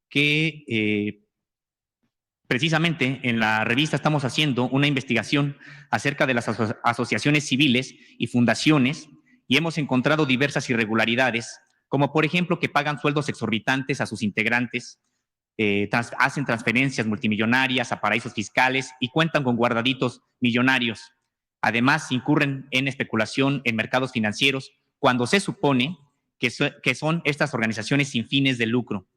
que precisamente en la revista estamos haciendo una investigación acerca de las asociaciones civiles y fundaciones y hemos encontrado diversas irregularidades, como por ejemplo que pagan sueldos exorbitantes a sus integrantes, hacen transferencias multimillonarias a paraísos fiscales y cuentan con guardaditos millonarios. Además, incurren en especulación en mercados financieros cuando se supone que son estas organizaciones sin fines de lucro.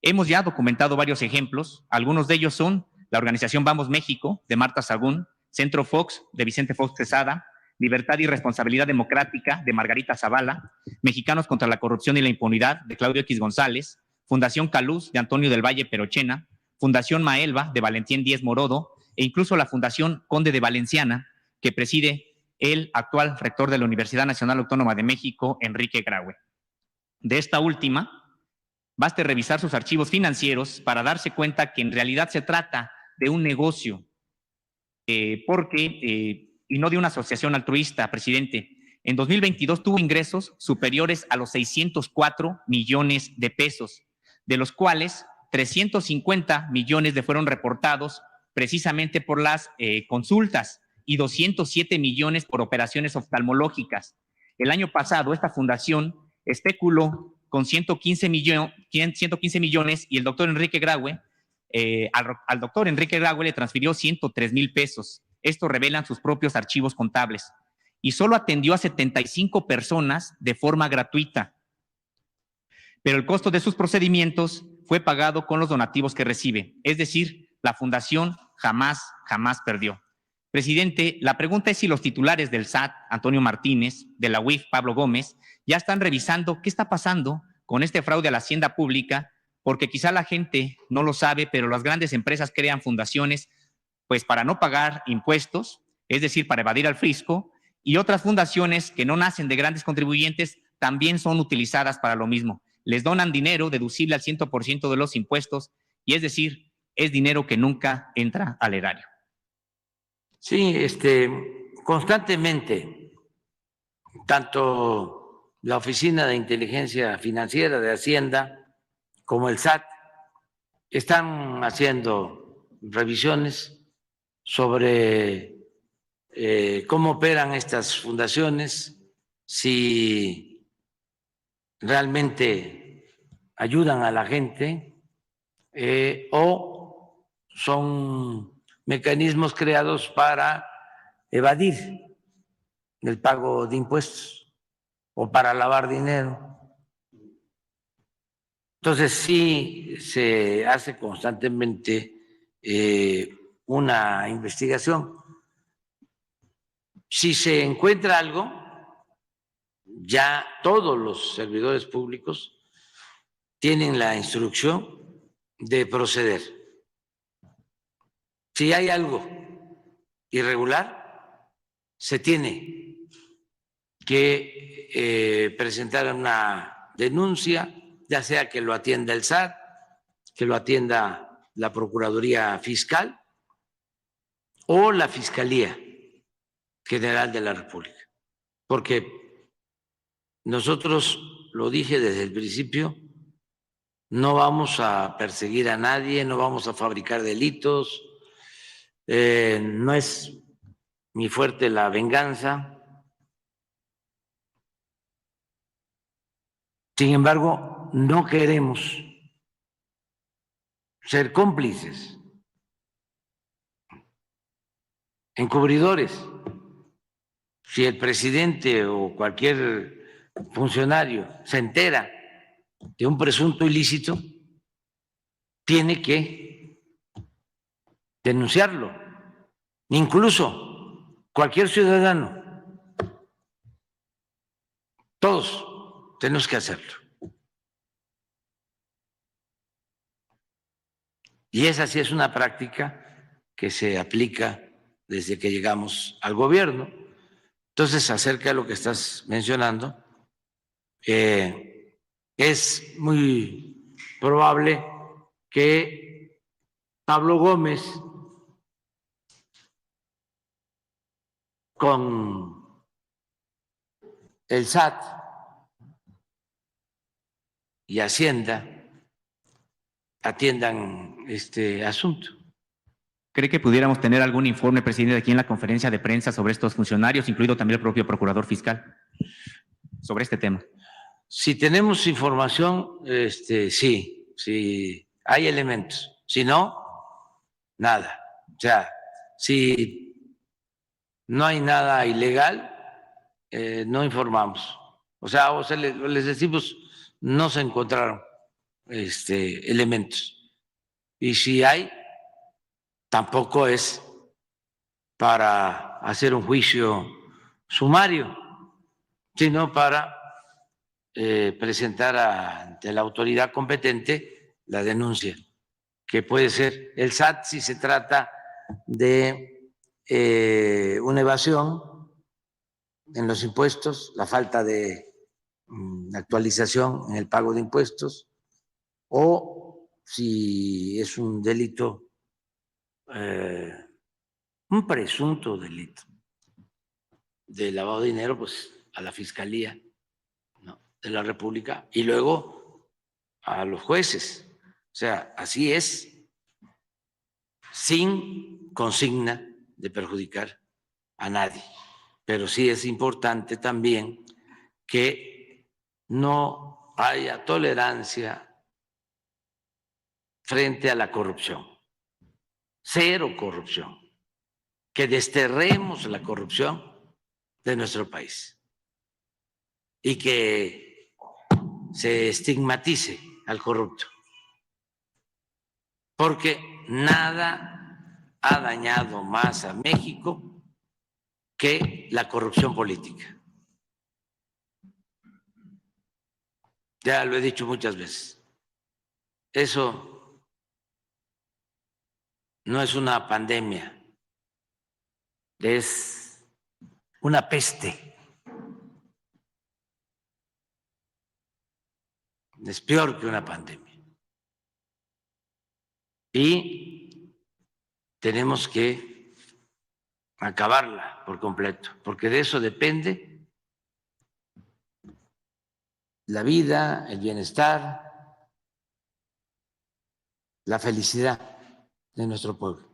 Hemos ya documentado varios ejemplos. Algunos de ellos son la organización Vamos México, de Marta Sagún, Centro Fox, de Vicente Fox Quesada, Libertad y Responsabilidad Democrática, de Margarita Zavala, Mexicanos contra la Corrupción y la Impunidad, de Claudio X González, Fundación Caluz, de Antonio del Valle Perochena, Fundación Maelba, de Valentín Díez Morodo, e incluso la Fundación Conde de Valenciana, que preside el actual rector de la Universidad Nacional Autónoma de México, Enrique Graue. De esta última, baste revisar sus archivos financieros para darse cuenta que en realidad se trata de un negocio, y no de una asociación altruista, presidente. En 2022 tuvo ingresos superiores a los 604 millones de pesos, de los cuales 350 millones fueron reportados precisamente por las consultas y 207 millones por operaciones oftalmológicas. El año pasado esta fundación especuló con 115 millones y el doctor Enrique Graue, al doctor Enrique Graue le transfirió 103,000 pesos. Esto revelan sus propios archivos contables. Y solo atendió a 75 personas de forma gratuita. Pero el costo de sus procedimientos fue pagado con los donativos que recibe. Es decir, la fundación jamás perdió. Presidente, la pregunta es si los titulares del SAT, Antonio Martínez, de la UIF, Pablo Gómez, ya están revisando qué está pasando con este fraude a la hacienda pública, porque quizá la gente no lo sabe, pero las grandes empresas crean fundaciones pues para no pagar impuestos, es decir, para evadir al fisco, y otras fundaciones que no nacen de grandes contribuyentes también son utilizadas para lo mismo. Les donan dinero deducible al 100% de los impuestos, y es decir, es dinero que nunca entra al erario. Sí, constantemente, tanto la Oficina de Inteligencia Financiera de Hacienda como el SAT están haciendo revisiones sobre cómo operan estas fundaciones, si realmente ayudan a la gente o son mecanismos creados para evadir el pago de impuestos o para lavar dinero. Entonces sí se hace constantemente una investigación. Si se encuentra algo, ya todos los servidores públicos tienen la instrucción de proceder. Si hay algo irregular, se tiene que presentar una denuncia, ya sea que lo atienda el SAT, que lo atienda la Procuraduría Fiscal o la Fiscalía General de la República. Porque nosotros, lo dije desde el principio, no vamos a perseguir a nadie, no vamos a fabricar delitos, no es mi fuerte la venganza. Sin embargo, no queremos ser cómplices, encubridores. Si el presidente o cualquier funcionario se entera de un presunto ilícito, tiene que denunciarlo. Incluso cualquier ciudadano, todos tenemos que hacerlo. Y esa sí es una práctica que se aplica desde que llegamos al gobierno. Entonces, acerca de lo que estás mencionando, es muy probable que Pablo Gómez, con el SAT y Hacienda, atiendan este asunto. ¿Cree que pudiéramos tener algún informe, presidente, aquí en la conferencia de prensa sobre estos funcionarios, incluido también el propio procurador fiscal, sobre este tema? Si tenemos información, sí, hay elementos. Si no, nada. O sea, si no hay nada ilegal, no informamos. O sea, les decimos, no se encontraron elementos. Y si hay, tampoco es para hacer un juicio sumario, sino para presentar ante la autoridad competente la denuncia, que puede ser el SAT si se trata de una evasión en los impuestos, la falta de actualización en el pago de impuestos, o si es un delito, un presunto delito de lavado de dinero, pues a la Fiscalía, ¿no?, de la República, y luego a los jueces. O sea, así es, sin consigna de perjudicar a nadie. Pero sí es importante también que no haya tolerancia frente a la corrupción. Cero corrupción. Que desterremos la corrupción de nuestro país y que se estigmatice al corrupto, porque nada ha dañado más a México que la corrupción política. Ya lo he dicho muchas veces. Eso no es una pandemia, es una peste. Es peor que una pandemia. Y tenemos que acabarla por completo, porque de eso depende la vida, el bienestar, la felicidad de nuestro pueblo.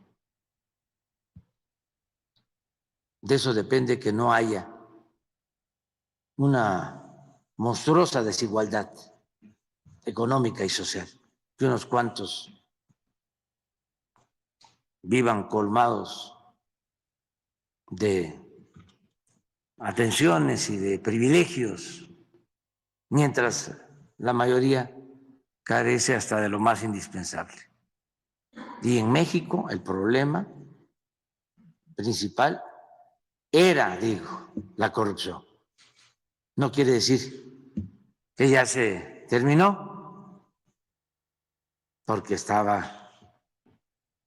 De eso depende que no haya una monstruosa desigualdad económica y social, que unos cuantos vivan colmados de atenciones y de privilegios, mientras la mayoría carece hasta de lo más indispensable. Y en México el problema principal era, digo, la corrupción. No quiere decir que ya se terminó, porque estaba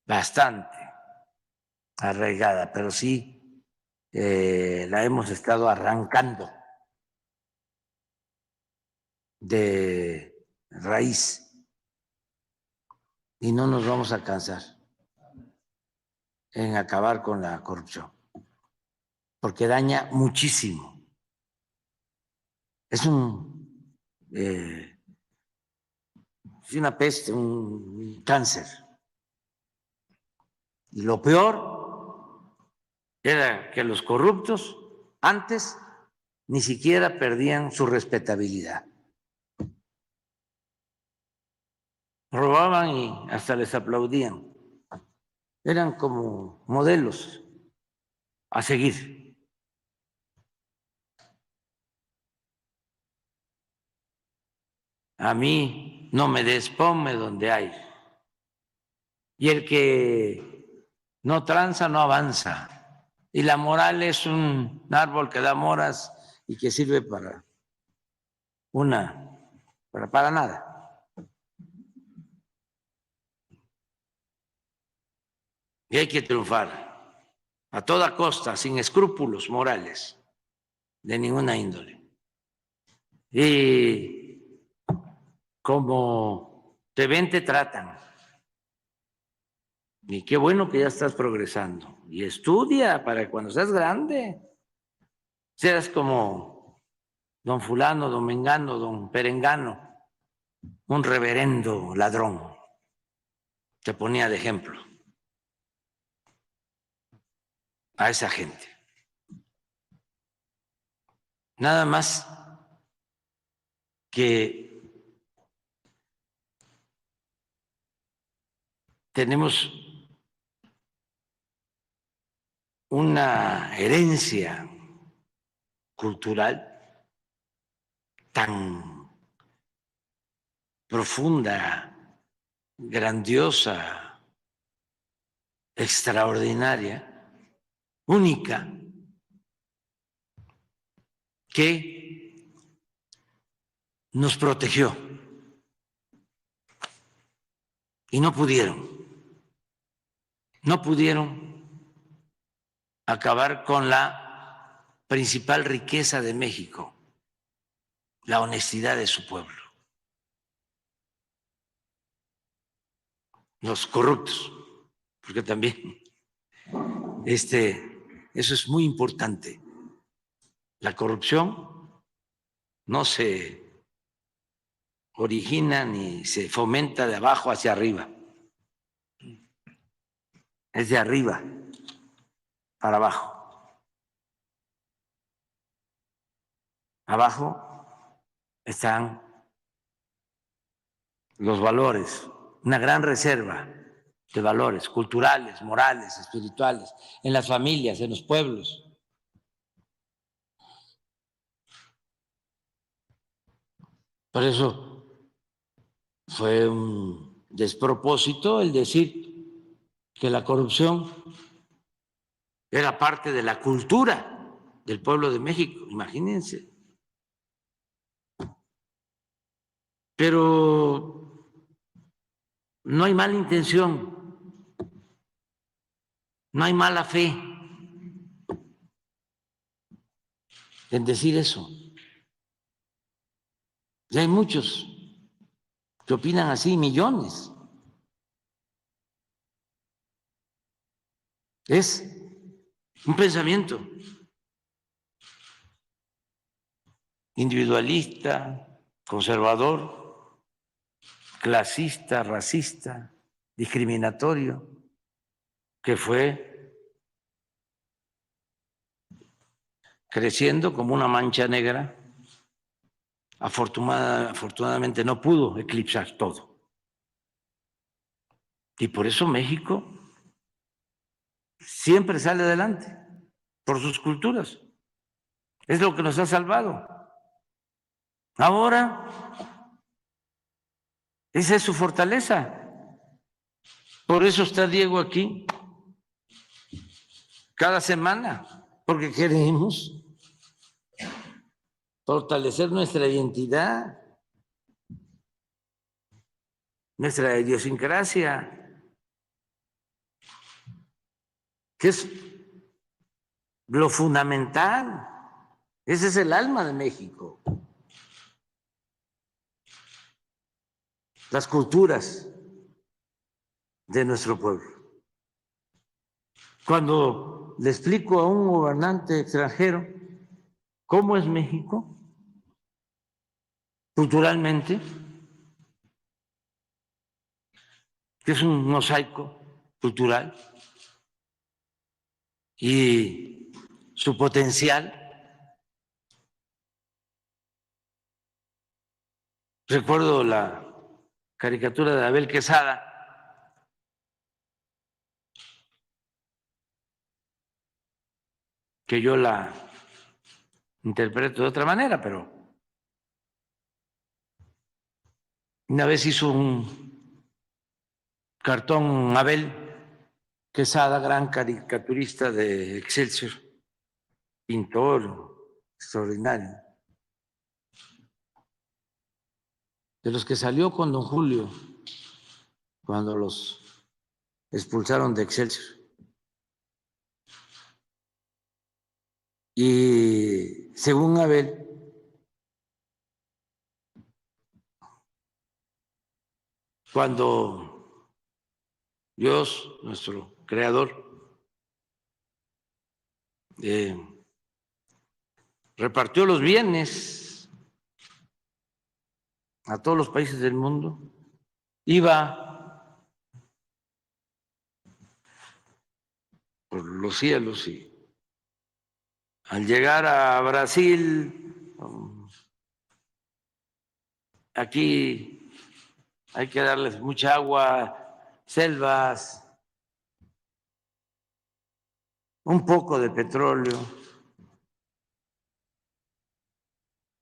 bastante arraigada, pero sí la hemos estado arrancando de raíz y no nos vamos a cansar en acabar con la corrupción, porque daña muchísimo. Es una peste, un cáncer. Y lo peor era que los corruptos antes ni siquiera perdían su respetabilidad. Robaban y hasta les aplaudían. Eran como modelos a seguir. A mí no me des, ponme donde hay. Y el que no tranza no avanza. Y la moral es un árbol que da moras y que sirve para nada. Y hay que triunfar a toda costa, sin escrúpulos morales de ninguna índole. Y como te ven, te tratan. Y qué bueno que ya estás progresando. Y estudia para que cuando seas grande seas como don fulano, don mengano, don perengano, un reverendo ladrón. se ponía de ejemplo a esa gente. Nada más que tenemos una herencia cultural tan profunda, grandiosa, extraordinaria, única, que nos protegió y no pudieron acabar con la principal riqueza de México, la honestidad de su pueblo. Los corruptos, porque también eso es muy importante. La corrupción no se origina ni se fomenta de abajo hacia arriba, es de arriba para abajo. Abajo están los valores, una gran reserva de valores culturales, morales, espirituales, en las familias, en los pueblos. Por eso fue un despropósito el decir que la corrupción era parte de la cultura del pueblo de México, imagínense. Pero no hay mala intención, no hay mala fe en decir eso. Y hay muchos que opinan así, millones. Es un pensamiento individualista, conservador, clasista, racista, discriminatorio, que fue creciendo como una mancha negra. Afortunadamente no pudo eclipsar todo. Y por eso México siempre sale adelante, por sus culturas. Es lo que nos ha salvado. Ahora, esa es su fortaleza. Por eso está Diego aquí cada semana, porque queremos fortalecer nuestra identidad, nuestra idiosincrasia, que es lo fundamental. Ese es el alma de México. Las culturas de nuestro pueblo. Cuando le explico a un gobernante extranjero cómo es México, culturalmente, que es un mosaico cultural, y su potencial. Recuerdo la caricatura de Abel Quesada, que yo la interpreto de otra manera, pero una vez hizo un cartón Abel Quesada, gran caricaturista de Excelsior, pintor extraordinario, de los que salió con don Julio cuando los expulsaron de Excelsior. Y según Abel, cuando Dios, nuestro creador, repartió los bienes a todos los países del mundo, iba por los cielos y al llegar a Brasil, aquí hay que darles mucha agua, selvas, un poco de petróleo,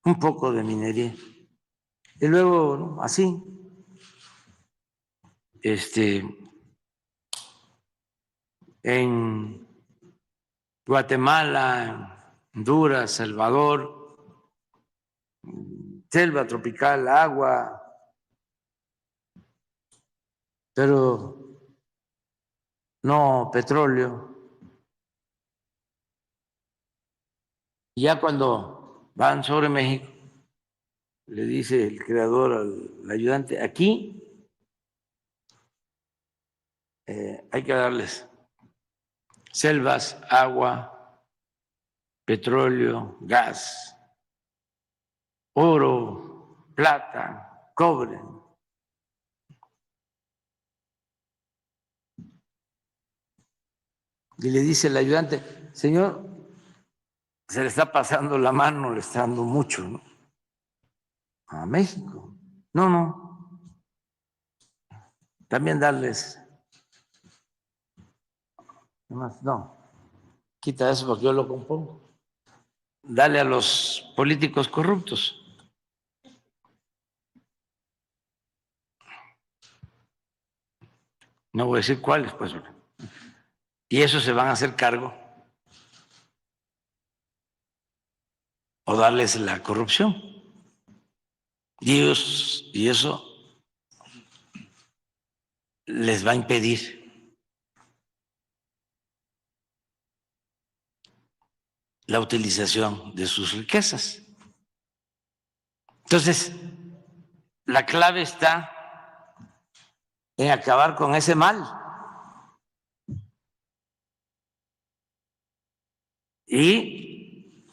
un poco de minería. Y luego, ¿no?, así, en Guatemala, Honduras, Salvador, selva tropical, agua, pero no petróleo. Y ya cuando van sobre México, le dice el creador al ayudante, aquí hay que darles selvas, agua, petróleo, gas, oro, plata, cobre. Y le dice el ayudante, señor, se le está pasando la mano, le está dando mucho, ¿no?, a México. No, no. También darles. No, quita eso porque yo lo compongo. Dale a los políticos corruptos. No voy a decir cuáles, pues. Y eso se van a hacer cargo o darles la corrupción. Y eso les va a impedir la utilización de sus riquezas. Entonces, la clave está en acabar con ese mal. Y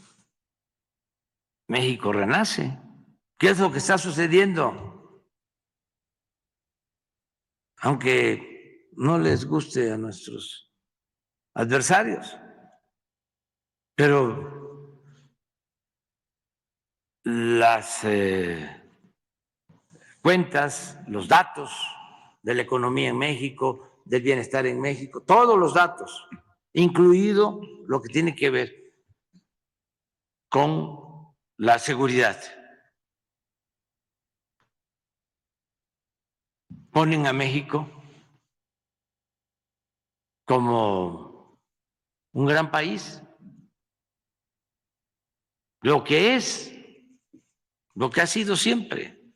México renace. ¿Qué es lo que está sucediendo? Aunque no les guste a nuestros adversarios, pero las cuentas, los datos de la economía en México, del bienestar en México, todos los datos, incluido lo que tiene que ver con la seguridad, ponen a México como un gran país, lo que es, lo que ha sido siempre.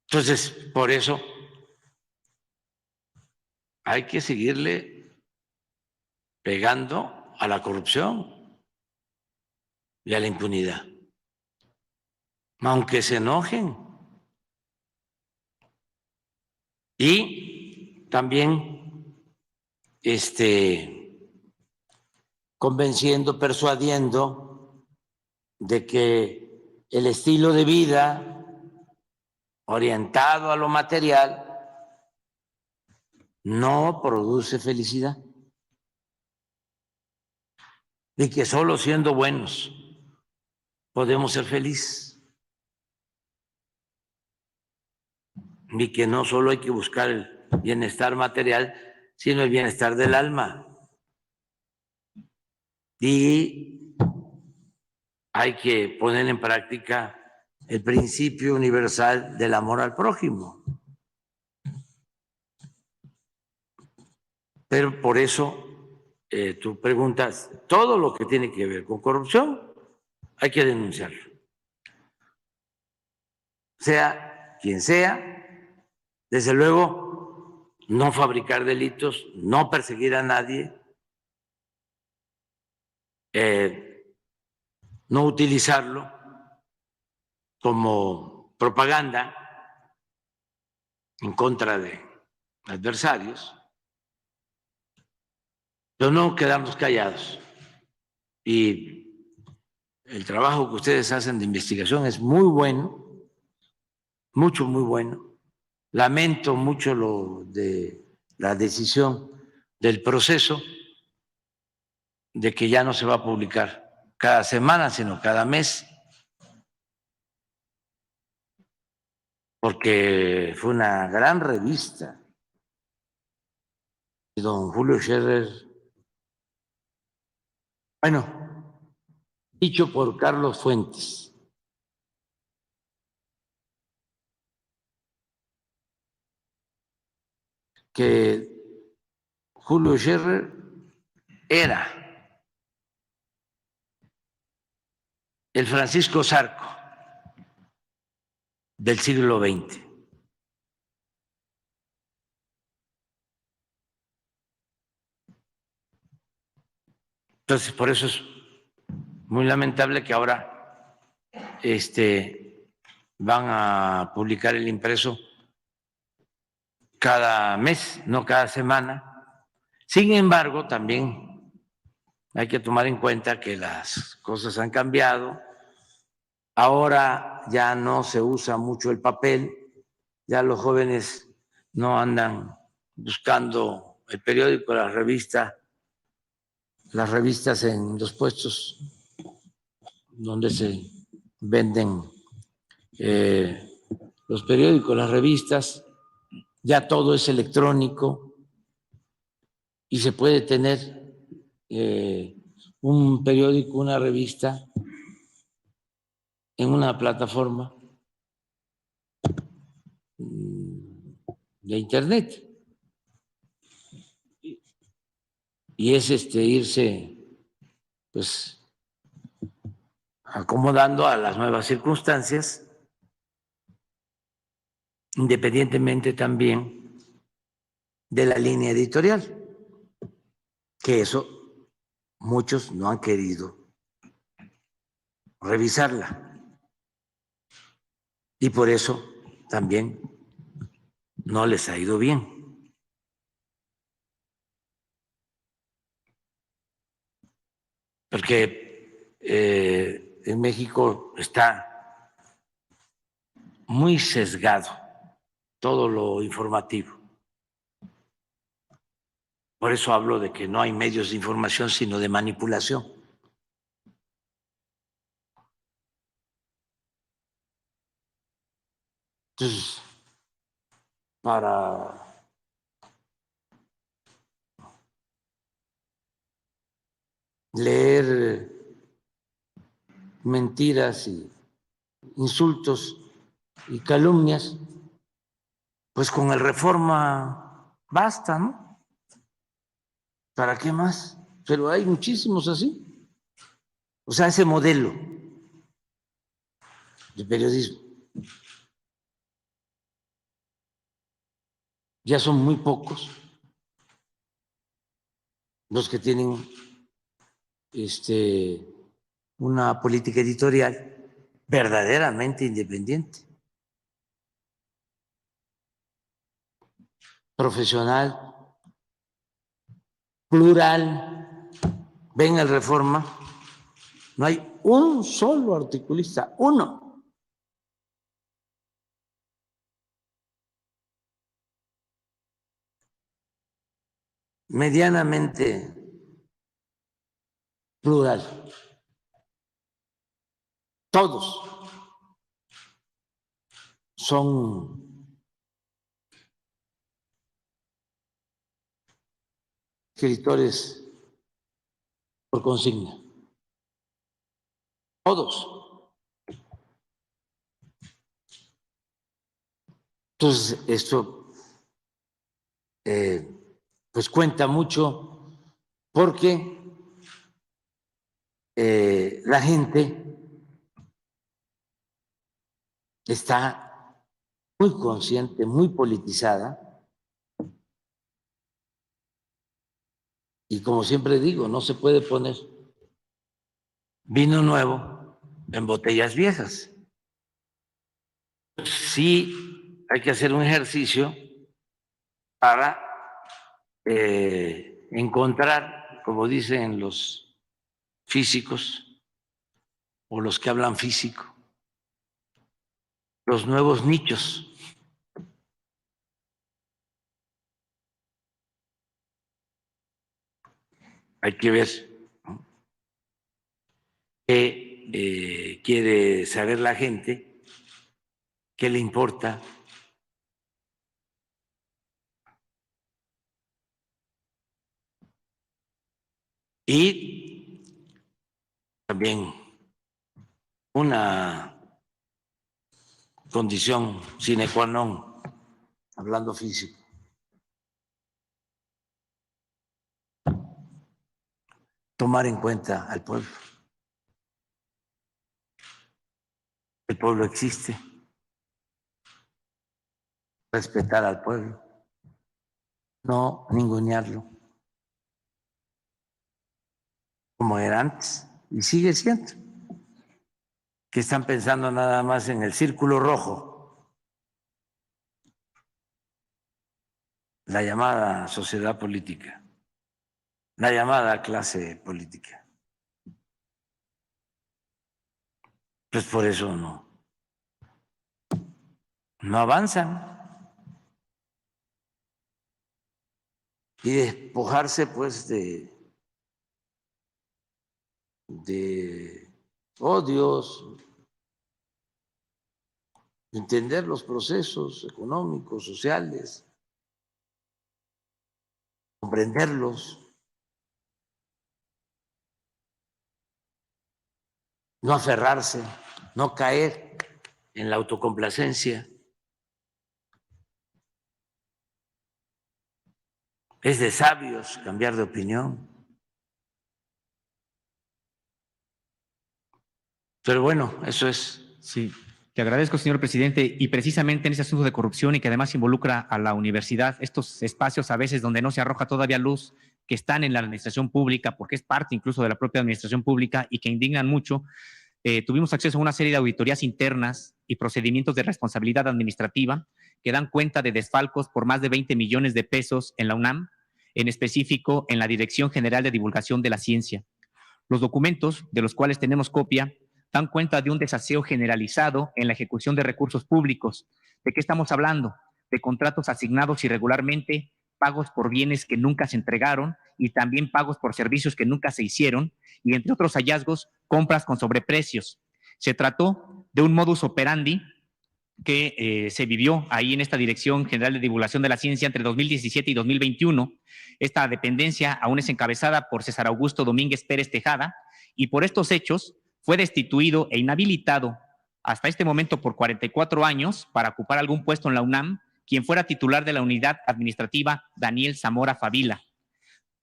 Entonces, por eso hay que seguirle pegando a la corrupción y a la impunidad, aunque se enojen. Y también convenciendo, persuadiendo de que el estilo de vida orientado a lo material no produce felicidad y que solo siendo buenos podemos ser felices y que no solo hay que buscar el bienestar material, sino el bienestar del alma. Y hay que poner en práctica el principio universal del amor al prójimo. Pero por eso tú preguntas, todo lo que tiene que ver con corrupción hay que denunciarlo. Sea quien sea, desde luego no fabricar delitos, no perseguir a nadie, no utilizarlo como propaganda en contra de adversarios, pero no quedarnos callados. Y el trabajo que ustedes hacen de investigación es muy bueno, muy bueno. Lamento mucho lo de la decisión del proceso de que ya no se va a publicar cada semana, sino cada mes, porque fue una gran revista. Y don Julio Scherer, bueno, dicho por Carlos Fuentes, que Julio Scherer era el Francisco Zarco del siglo XX. Entonces, por eso es muy lamentable que ahora van a publicar el impreso cada mes, no cada semana. Sin embargo, también hay que tomar en cuenta que las cosas han cambiado. Ahora ya no se usa mucho el papel, ya los jóvenes no andan buscando el periódico, las revistas en los puestos donde se venden los periódicos, las revistas, ya todo es electrónico y se puede tener un periódico, una revista en una plataforma de internet. Y es irse pues acomodando a las nuevas circunstancias, independientemente también de la línea editorial, que eso muchos no han querido revisarla. Y por eso también no les ha ido bien. Porque en México está muy sesgado todo lo informativo. Por eso hablo de que no hay medios de información, sino de manipulación. Entonces, para leer mentiras y insultos y calumnias, pues con el Reforma basta, ¿no? ¿Para qué más? Pero hay muchísimos así. O sea, ese modelo de periodismo. Ya son muy pocos los que tienen una política editorial verdaderamente independiente, profesional, plural. Ven el Reforma, no hay un solo articulista, uno. Medianamente plural. Todos son escritores por consigna. Todos. Entonces, esto pues cuenta mucho porque la gente está muy consciente, muy politizada, y como siempre digo, no se puede poner vino nuevo en botellas viejas. Sí hay que hacer un ejercicio para encontrar, como dicen los físicos o los que hablan físico, los nuevos nichos. hay que ver, ¿no?, qué quiere saber la gente, qué le importa. Y también una condición sine qua non, hablando físico, tomar en cuenta al pueblo. El pueblo existe, respetar al pueblo, no ningunearlo como era antes y sigue siendo, que están pensando nada más en el círculo rojo, la llamada sociedad política, la llamada clase política. Pues por eso no avanzan. Y despojarse pues de odios, entender los procesos económicos, sociales, comprenderlos, no aferrarse, no caer en la autocomplacencia. Es de sabios cambiar de opinión. Pero bueno, eso es. Sí, te agradezco, señor presidente. Y precisamente en ese asunto de corrupción y que además involucra a la universidad, estos espacios a veces donde no se arroja todavía luz, que están en la administración pública, porque es parte incluso de la propia administración pública y que indignan mucho, tuvimos acceso a una serie de auditorías internas y procedimientos de responsabilidad administrativa que dan cuenta de desfalcos por más de 20 millones de pesos en la UNAM, en específico en la Dirección General de Divulgación de la Ciencia. Los documentos, de los cuales tenemos copia, dan cuenta de un desaseo generalizado en la ejecución de recursos públicos. ¿De qué estamos hablando? De contratos asignados irregularmente, pagos por bienes que nunca se entregaron y también pagos por servicios que nunca se hicieron, y entre otros hallazgos, compras con sobreprecios. Se trató de un modus operandi que se vivió ahí en esta Dirección General de Divulgación de la Ciencia entre 2017 y 2021. Esta dependencia aún es encabezada por César Augusto Domínguez Pérez Tejada, y por estos hechos fue destituido e inhabilitado hasta este momento por 44 años para ocupar algún puesto en la UNAM, quien fuera titular de la unidad administrativa Daniel Zamora Favila.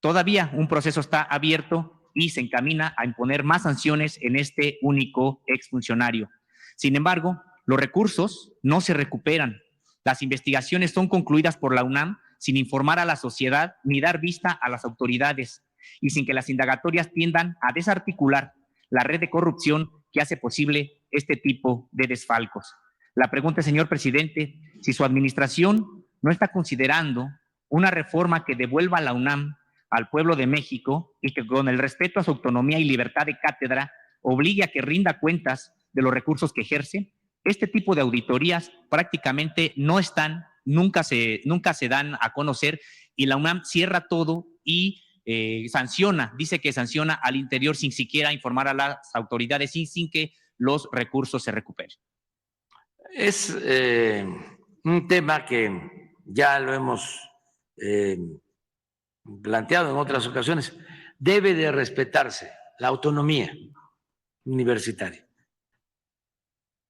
Todavía un proceso está abierto y se encamina a imponer más sanciones en este único exfuncionario. Sin embargo, los recursos no se recuperan. Las investigaciones son concluidas por la UNAM sin informar a la sociedad ni dar vista a las autoridades, y sin que las indagatorias tiendan a desarticular la red de corrupción que hace posible este tipo de desfalcos. La pregunta, señor presidente, si su administración no está considerando una reforma que devuelva a la UNAM al pueblo de México y que, con el respeto a su autonomía y libertad de cátedra, obligue a que rinda cuentas de los recursos que ejerce. Este tipo de auditorías prácticamente no están, nunca se dan a conocer, y la UNAM cierra todo y sanciona, dice que sanciona al interior sin siquiera informar a las autoridades y sin que los recursos se recuperen. Es un tema que ya lo hemos planteado en otras ocasiones. Debe de respetarse la autonomía universitaria.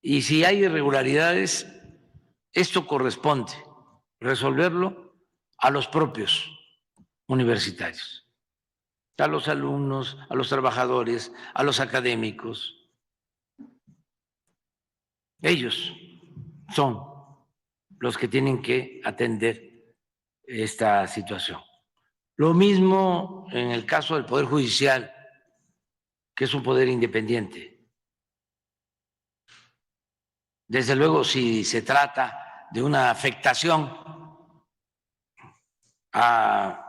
Y si hay irregularidades, esto corresponde resolverlo a los propios universitarios, a los alumnos, a los trabajadores, a los académicos. Ellos son los que tienen que atender esta situación. Lo mismo en el caso del Poder Judicial, que es un poder independiente. Desde luego, si se trata de una afectación a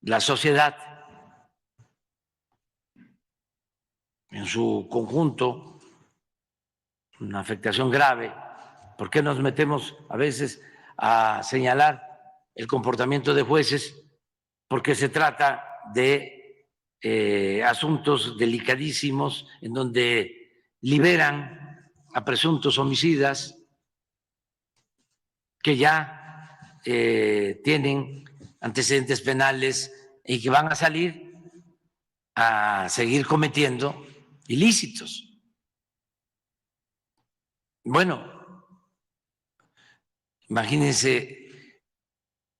la sociedad en su conjunto, una afectación grave, ¿por qué nos metemos a veces a señalar el comportamiento de jueces? Porque se trata de asuntos delicadísimos en donde liberan a presuntos homicidas que ya tienen antecedentes penales y que van a salir a seguir cometiendo ilícitos. Bueno, imagínense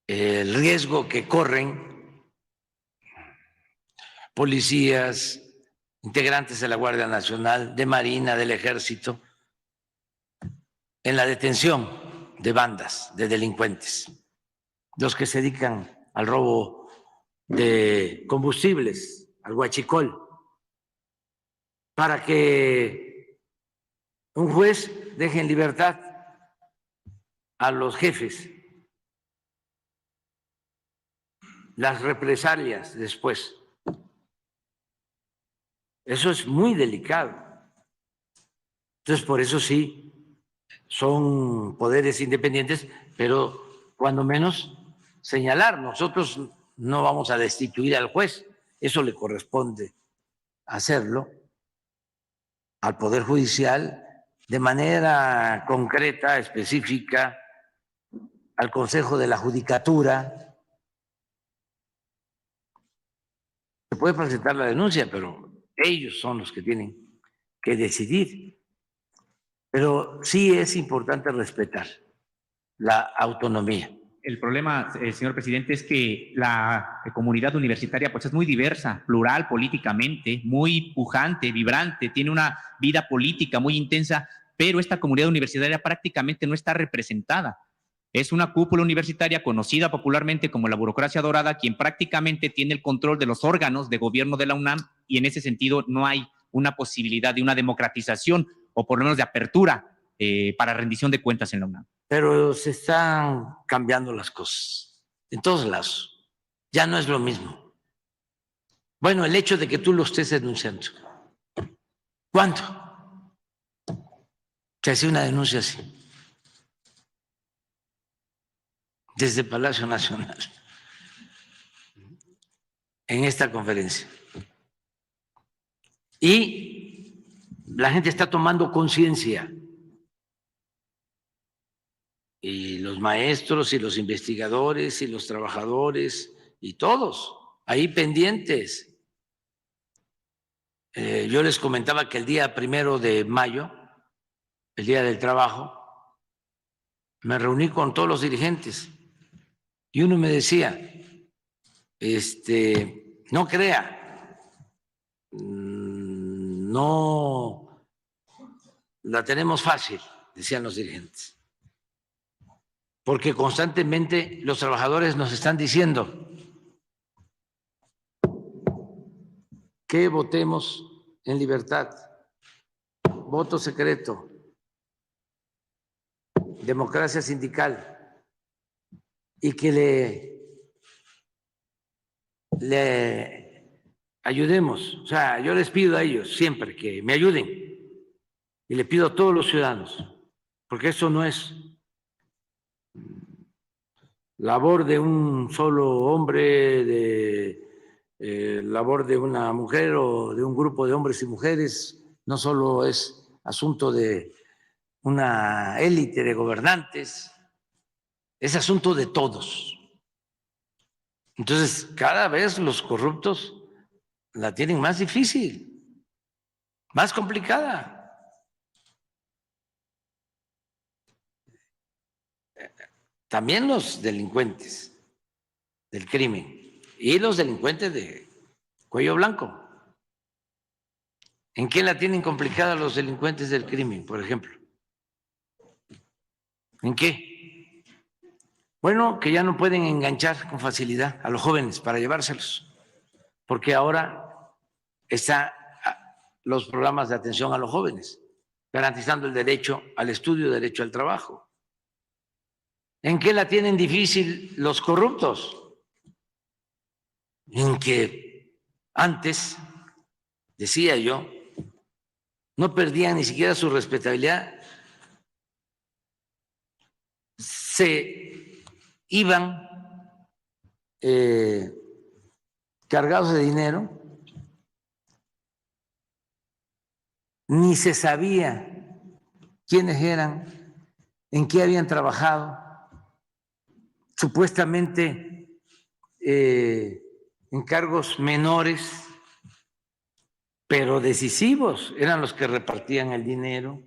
el riesgo que corren policías, integrantes de la Guardia Nacional, de Marina, del Ejército, en la detención de bandas de delincuentes, los que se dedican al robo de combustibles, al huachicol, para que un juez deje en libertad a los jefes, las represalias después. Eso es muy delicado. Entonces, por eso sí, son poderes independientes, pero cuando menos señalar, nosotros no vamos a destituir al juez, eso le corresponde hacerlo al Poder Judicial de manera concreta, específica, al Consejo de la Judicatura. Se puede presentar la denuncia, pero ellos son los que tienen que decidir. Pero sí es importante respetar la autonomía. El problema, señor presidente, es que la comunidad universitaria pues, es muy diversa, plural políticamente, muy pujante, vibrante, tiene una vida política muy intensa, pero esta comunidad universitaria prácticamente no está representada. Es una cúpula universitaria conocida popularmente como la burocracia dorada, quien prácticamente tiene el control de los órganos de gobierno de la UNAM, y en ese sentido no hay una posibilidad de una democratización o por lo menos de apertura para rendición de cuentas en la UNAM. Pero se están cambiando las cosas en todos lados. Ya no es lo mismo. Bueno, el hecho de que tú lo estés denunciando. ¿Cuánto se hace una denuncia así? Desde Palacio Nacional, en esta conferencia. Y la gente está tomando conciencia. Y los maestros y los investigadores y los trabajadores y todos ahí pendientes. Yo les comentaba que el día 1 de mayo, el Día del Trabajo, me reuní con todos los dirigentes y uno me decía, no crea, no la tenemos fácil, decían los dirigentes, porque constantemente los trabajadores nos están diciendo que votemos en libertad, voto secreto, democracia sindical, y que le ayudemos. O sea, yo les pido a ellos siempre que me ayuden y le pido a todos los ciudadanos, porque eso no es labor de un solo hombre, de labor de una mujer o de un grupo de hombres y mujeres, no solo es asunto de una élite de gobernantes, es asunto de todos. Entonces, cada vez los corruptos la tienen más difícil, más complicada. También los delincuentes del crimen y los delincuentes de cuello blanco. ¿En qué la tienen complicada los delincuentes del crimen, por ejemplo? ¿En qué? Bueno, que ya no pueden enganchar con facilidad a los jóvenes para llevárselos, porque ahora están los programas de atención a los jóvenes, garantizando el derecho al estudio, derecho al trabajo. ¿En qué la tienen difícil los corruptos? En que antes, decía yo, no perdían ni siquiera su respetabilidad, se iban cargados de dinero, ni se sabía quiénes eran, en qué habían trabajado, supuestamente en cargos menores, pero decisivos, eran los que repartían el dinero.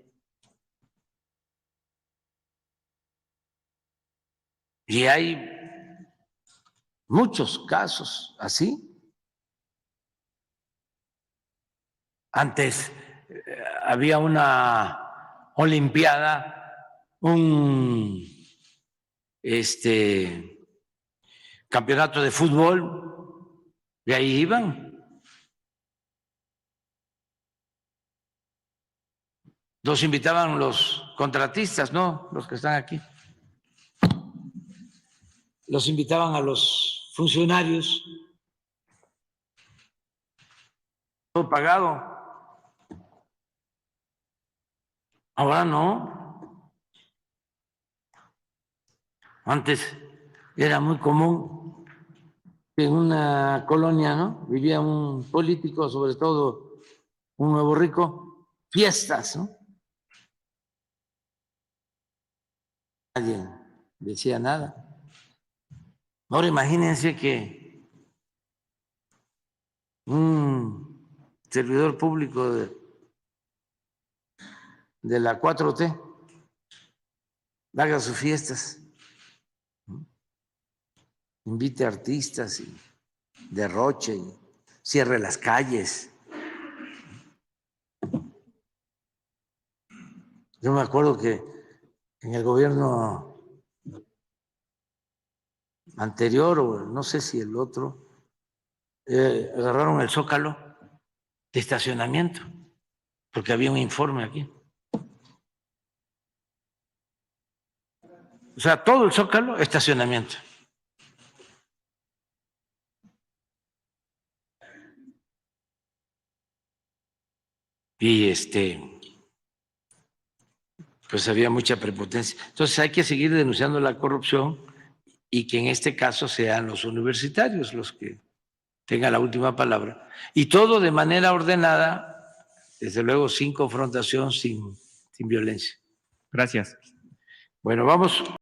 Y hay muchos casos así. Antes había una olimpiada, un campeonato de fútbol, y ahí iban. Los invitaban los contratistas, no los que están aquí. Los invitaban a los funcionarios, todo pagado. Ahora no. Antes era muy común que en una colonia, ¿no?, vivía un político, sobre todo un nuevo rico, fiestas, ¿no? Nadie decía nada. Ahora imagínense que un servidor público de la 4T haga sus fiestas, invite artistas y derroche y cierre las calles. Yo me acuerdo que en el gobierno anterior, o no sé si el otro, agarraron el Zócalo de estacionamiento, porque había un informe aquí. O sea, todo el Zócalo, estacionamiento. Y pues había mucha prepotencia. Entonces hay que seguir denunciando la corrupción y que en este caso sean los universitarios los que tengan la última palabra. Y todo de manera ordenada, desde luego sin confrontación, sin violencia. Gracias. Bueno, vamos.